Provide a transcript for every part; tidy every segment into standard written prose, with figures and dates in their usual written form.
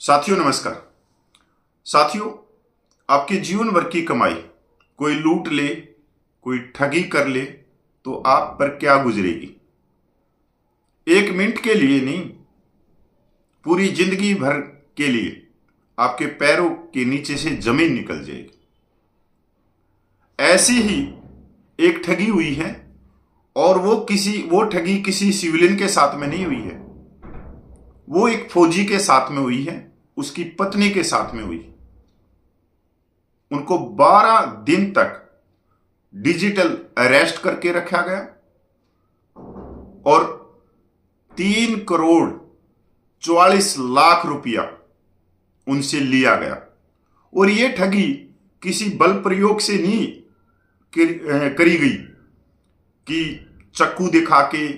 साथियों नमस्कार। साथियों, आपके जीवन भर की कमाई कोई लूट ले, कोई ठगी कर ले तो आप पर क्या गुजरेगी? एक मिनट के लिए नहीं, पूरी जिंदगी भर के लिए आपके पैरों के नीचे से जमीन निकल जाएगी। ऐसी ही एक ठगी हुई है और वो ठगी किसी सिविलियन के साथ में नहीं हुई है, वो एक फौजी के साथ में हुई है, उसकी पत्नी के साथ में हुई। उनको 12 दिन तक डिजिटल अरेस्ट करके रखा गया और 3 करोड़ 44 लाख रुपया उनसे लिया गया। और यह ठगी किसी बल प्रयोग से नहीं करी गई कि चक्कू दिखा के,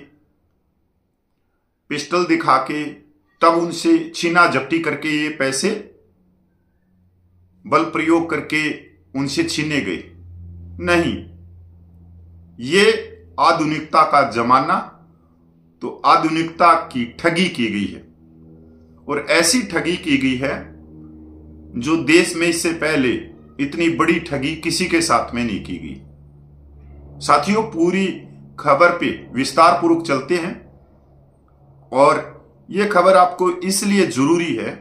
पिस्टल दिखा के तब उनसे छीना झपटी करके ये पैसे बल प्रयोग करके उनसे छीने गए। नहीं, ये आधुनिकता का जमाना, तो आधुनिकता की ठगी की गई है। और ऐसी ठगी की गई है जो देश में इससे पहले इतनी बड़ी ठगी किसी के साथ में नहीं की गई। साथियों, पूरी खबर पे विस्तार पूर्वक चलते हैं और यह खबर आपको इसलिए जरूरी है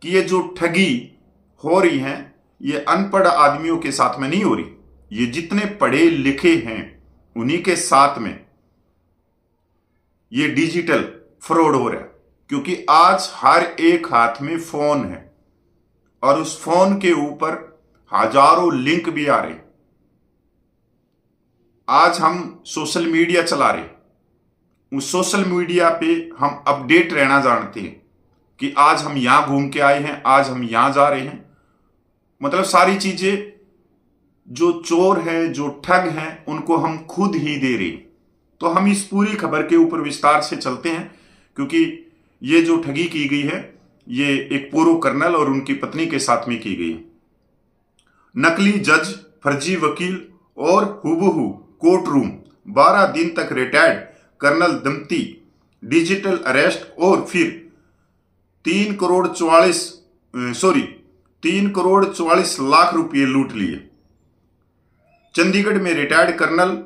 कि ये जो ठगी हो रही है ये अनपढ़ आदमियों के साथ में नहीं हो रही, ये जितने पढ़े लिखे हैं उन्हीं के साथ में ये डिजिटल फ्रॉड हो रहा है। क्योंकि आज हर एक हाथ में फोन है और उस फोन के ऊपर हजारों लिंक भी आ रहे। आज हम सोशल मीडिया चला रहे, उस सोशल मीडिया पे हम अपडेट रहना जानते हैं कि आज हम यहां घूम के आए हैं, आज हम यहां जा रहे हैं। मतलब सारी चीजें जो चोर हैं, जो ठग हैं, उनको हम खुद ही दे रहे। तो हम इस पूरी खबर के ऊपर विस्तार से चलते हैं क्योंकि ये जो ठगी की गई है ये एक पूर्व कर्नल और उनकी पत्नी के साथ में की गई। नकली जज, फर्जी वकील और हुबहू कोर्ट रूम, 12 दिन तक रिटायर्ड कर्नल दंपति डिजिटल अरेस्ट और फिर 3 करोड़ 44 लाख रुपए लूट लिए। चंडीगढ़ में रिटायर्ड कर्नल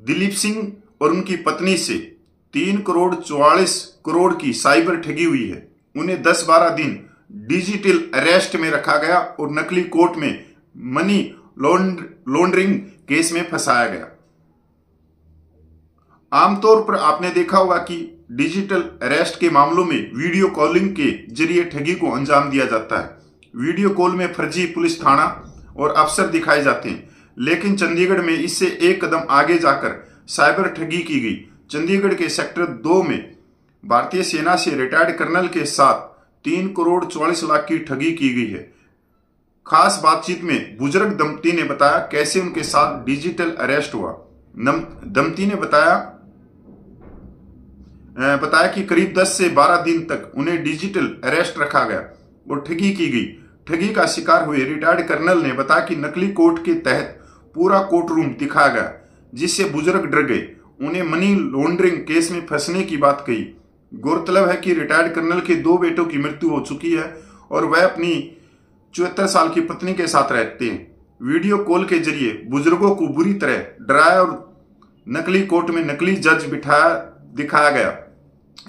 दिलीप सिंह और उनकी पत्नी से 3 करोड़ 44 करोड़ की साइबर ठगी हुई है। उन्हें 10-12 दिन डिजिटल अरेस्ट में रखा गया और नकली कोर्ट में मनी लॉन्ड्रिंग केस में फंसाया गया। आमतौर पर आपने देखा होगा कि डिजिटल अरेस्ट के मामलों में वीडियो कॉलिंग के जरिए ठगी को अंजाम दिया जाता है। वीडियो कॉल में फर्जी पुलिस थाना और अफसर दिखाए जाते हैं, लेकिन चंडीगढ़ में इससे एक कदम आगे जाकर साइबर ठगी की गई। चंडीगढ़ के सेक्टर 2 में भारतीय सेना से रिटायर्ड कर्नल के साथ 3 करोड़ 44 लाख की ठगी की गई है। खास बातचीत में बुजुर्ग दंपति ने बताया कैसे उनके साथ डिजिटल अरेस्ट हुआ। दंपति ने बताया कि करीब 10 से 12 दिन तक उन्हें डिजिटल अरेस्ट रखा गया और ठगी की गई। ठगी का शिकार हुए रिटायर्ड कर्नल ने बताया कि नकली कोर्ट के तहत पूरा कोर्ट रूम दिखाया गया, जिससे बुजुर्ग डर गए। उन्हें मनी लॉन्ड्रिंग केस में फंसने की बात कही। गौरतलब है कि रिटायर्ड कर्नल के 2 बेटों की मृत्यु हो चुकी है और वह अपनी 74 साल की पत्नी के साथ रहते हैं। वीडियो कॉल के जरिए बुजुर्गों को बुरी तरह डराया और नकली कोर्ट में नकली जज दिखाया गया।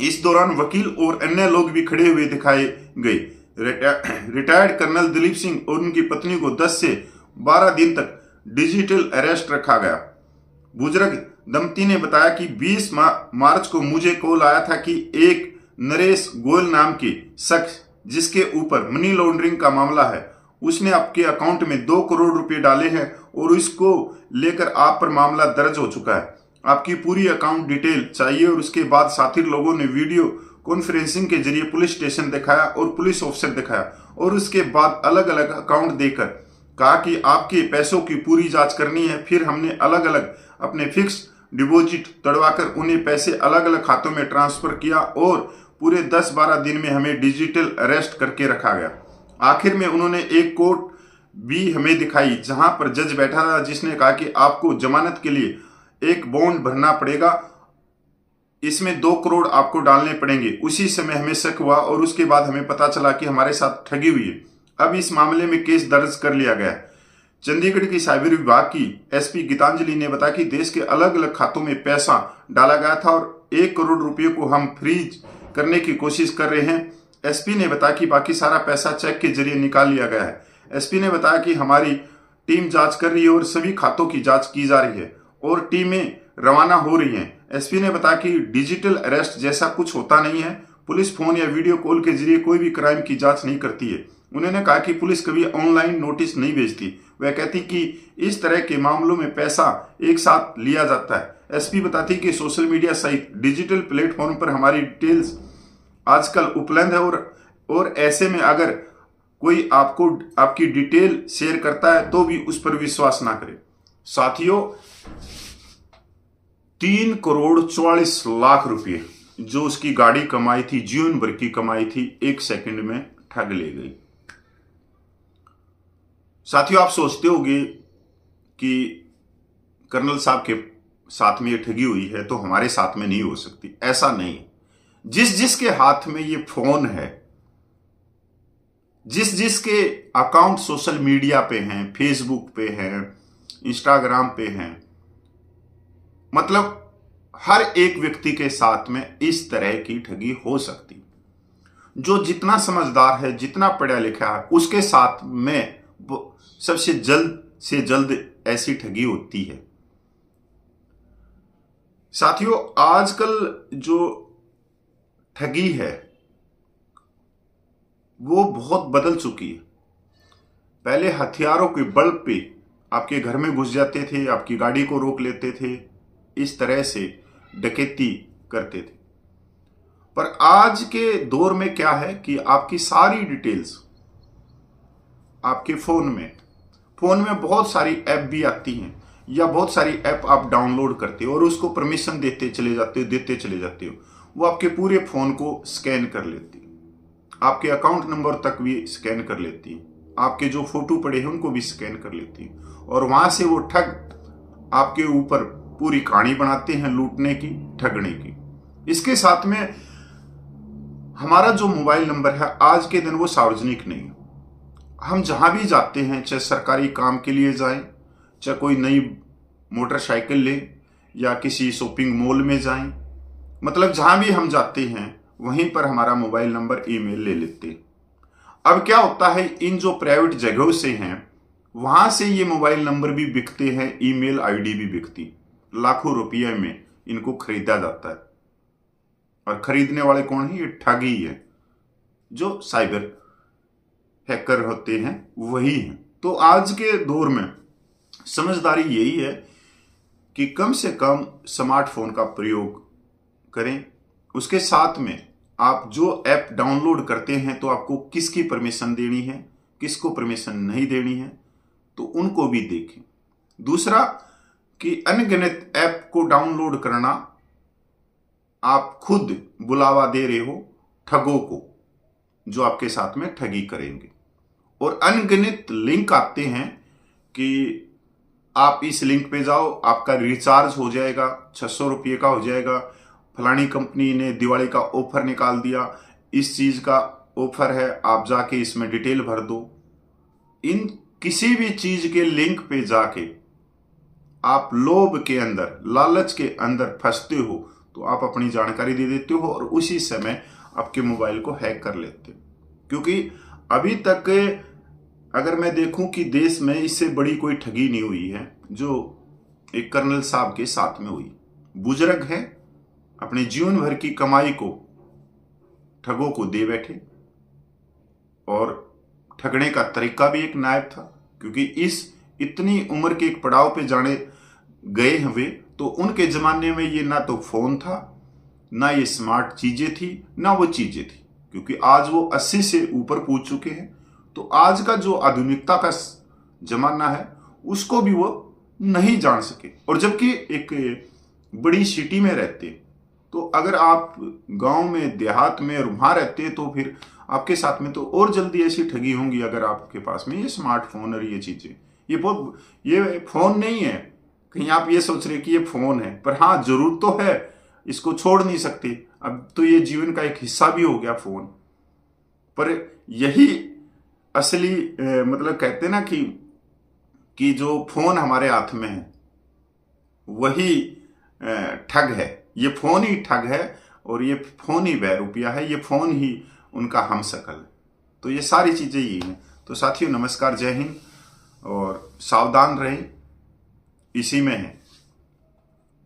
इस दौरान वकील और अन्य लोग भी खड़े हुए दिखाए गए। रिटायर्ड कर्नल दिलीप सिंह और उनकी पत्नी को 10 से 12 दिन तक डिजिटल अरेस्ट रखा गया। बुजुर्ग दंपति ने बताया कि 20 मार्च को मुझे कॉल आया था कि एक नरेश गोयल नाम के शख्स, जिसके ऊपर मनी लॉन्ड्रिंग का मामला है, उसने आपके अकाउंट में 2 करोड़ रुपए डाले हैं और इसको लेकर आप पर मामला दर्ज हो चुका है। आपकी पूरी अकाउंट डिटेल चाहिए। और उसके बाद साथी लोगों ने वीडियो कॉन्फ्रेंसिंग के जरिए पुलिस स्टेशन दिखाया और पुलिस ऑफिसर दिखाया और उसके बाद अलग अलग अकाउंट देकर कहा कि आपके पैसों की पूरी जांच करनी है। फिर हमने अलग अलग अपने फिक्स डिपॉजिट तड़वाकर उन्हें पैसे अलग अलग खातों में ट्रांसफर किया और पूरे 10-12 दिन में हमें डिजिटल अरेस्ट करके रखा गया। आखिर में उन्होंने एक कोर्ट भी हमें दिखाई जहां पर जज बैठा था, जिसने कहा कि आपको जमानत के लिए एक बॉन्ड भरना पड़ेगा इसमें 2 करोड़ आपको डालने पड़ेंगे। उसी समय हमें शक हुआ और उसके बाद हमें पता चला कि हमारे साथ ठगी हुई है। अब इस मामले में केस दर्ज कर लिया गया है। चंडीगढ़ की साइबर विभाग की एसपी गीतांजलि ने बताया कि देश के अलग अलग खातों में पैसा डाला गया था और 1 करोड़ रुपये को हम फ्रीज करने की कोशिश कर रहे हैं। एसपी ने बताया कि बाकी सारा पैसा चेक के जरिए निकाल लिया गया है। एसपी ने बताया कि हमारी टीम जांच कर रही है और सभी खातों की जांच की जा रही है और टीमें रवाना हो रही हैं। एसपी ने बताया कि डिजिटल अरेस्ट जैसा कुछ होता नहीं है। पुलिस फोन या वीडियो कॉल के जरिए कोई भी क्राइम की जांच नहीं करती है। उन्होंने कहा कि पुलिस कभी ऑनलाइन नोटिस नहीं भेजती। वह कहती कि इस तरह के मामलों में पैसा एक साथ लिया जाता है। एसपी बताती कि सोशल मीडिया सहित डिजिटल प्लेटफॉर्म पर हमारी डिटेल्स आजकल उपलब्ध है और ऐसे में अगर कोई आपकी डिटेल शेयर करता है तो भी उस पर विश्वास ना करें। साथियों, 3 करोड़ 44 लाख रुपए जो उसकी गाड़ी कमाई थी, जीवन भर की कमाई थी, 1 सेकंड में ठग ले गई। साथियों, आप सोचते होंगे कि कर्नल साहब के साथ में ये ठगी हुई है तो हमारे साथ में नहीं हो सकती। ऐसा नहीं। जिसके हाथ में ये फोन है, जिसके अकाउंट सोशल मीडिया पे हैं, फेसबुक पे हैं, इंस्टाग्राम पे हैं, मतलब हर एक व्यक्ति के साथ में इस तरह की ठगी हो सकती। जो जितना समझदार है, जितना पढ़ा लिखा है, उसके साथ में सबसे जल्द से जल्द ऐसी ठगी होती है। साथियों, आजकल जो ठगी है वो बहुत बदल चुकी है। पहले हथियारों के बल पे आपके घर में घुस जाते थे, आपकी गाड़ी को रोक लेते थे, इस तरह से डकैती करते थे। पर आज के दौर में क्या है कि आपकी सारी डिटेल्स आपके फोन में बहुत सारी ऐप भी आती हैं या बहुत सारी ऐप आप डाउनलोड करते हो और उसको परमिशन देते चले जाते हो। वो आपके पूरे फोन को स्कैन कर लेती है, आपके अकाउंट नंबर तक भी स्कैन कर लेती है, आपके जो फोटो पड़े हैं उनको भी स्कैन कर लेती है और वहां से वो ठग आपके ऊपर पूरी कहानी बनाते हैं लूटने की, ठगने की। इसके साथ में हमारा जो मोबाइल नंबर है आज के दिन वो सार्वजनिक नहीं है। हम जहां भी जाते हैं, चाहे सरकारी काम के लिए जाएं, चाहे कोई नई मोटरसाइकिल लें या किसी शॉपिंग मॉल में जाएं, मतलब जहां भी हम जाते हैं वहीं पर हमारा मोबाइल नंबर, ईमेल ले लेते हैं। अब क्या होता है, इन जो प्राइवेट जगहों से हैं वहां से ये मोबाइल नंबर भी बिकते हैं, ईमेल आईडी भी बिकती, लाखों रुपये में इनको खरीदा जाता है। और खरीदने वाले कौन है? ये ठग ही है, जो साइबर हैकर होते हैं वही हैं। तो आज के दौर में समझदारी यही है कि कम से कम स्मार्टफोन का प्रयोग करें। उसके साथ में आप जो ऐप डाउनलोड करते हैं तो आपको किसकी परमिशन देनी है, किसको परमिशन नहीं देनी है, तो उनको भी देखें। दूसरा कि अनगिनत ऐप को डाउनलोड करना, आप खुद बुलावा दे रहे हो ठगों को जो आपके साथ में ठगी करेंगे। और अनगिनत लिंक आते हैं कि आप इस लिंक पे जाओ, आपका रिचार्ज हो जाएगा, 600 रुपये का हो जाएगा, फलानी कंपनी ने दिवाली का ऑफर निकाल दिया, इस चीज का ऑफर है, आप जाके इसमें डिटेल भर दो। इन किसी भी चीज के लिंक पे जाके आप लोभ के अंदर, लालच के अंदर फंसते हो तो आप अपनी जानकारी दे देते हो और उसी समय आपके मोबाइल को हैक कर लेते हो। क्योंकि अभी तक अगर मैं देखूं कि देश में इससे बड़ी कोई ठगी नहीं हुई है जो एक कर्नल साहब के साथ में हुई। बुजुर्ग है, अपने जीवन भर की कमाई को ठगों को दे बैठे और ठगने का तरीका भी एक नायाब था। क्योंकि इस इतनी उम्र के एक पड़ाव पे जाने गए हुए तो उनके जमाने में ये ना तो फोन था, ना ये स्मार्ट चीजें थी, ना वो चीजें थी। क्योंकि आज वो 80 से ऊपर पूछ चुके हैं, तो आज का जो आधुनिकता का जमाना है उसको भी वो नहीं जान सके। और जबकि एक बड़ी सिटी में रहते, तो अगर आप गांव में, देहात में और वहां रहते तो फिर आपके साथ में तो और जल्दी ऐसी ठगी होंगी। अगर आपके पास में ये स्मार्टफोन और ये चीजें, ये फोन नहीं है कहीं आप ये सोच रहे कि ये फोन है, पर हाँ जरूर तो है। इसको छोड़ नहीं सकते। अब तो ये जीवन का एक हिस्सा भी हो गया फोन। पर यही असली मतलब कहते हैं ना कि जो फोन हमारे हाथ में है वही ठग है। ये फोन ही ठग है और ये फोन ही बहरूपिया है, ये फोन ही उनका हमशक्ल है। तो ये सारी चीजें यही हैं। तो साथियों नमस्कार, जय हिंद और सावधान रहें, इसी में है।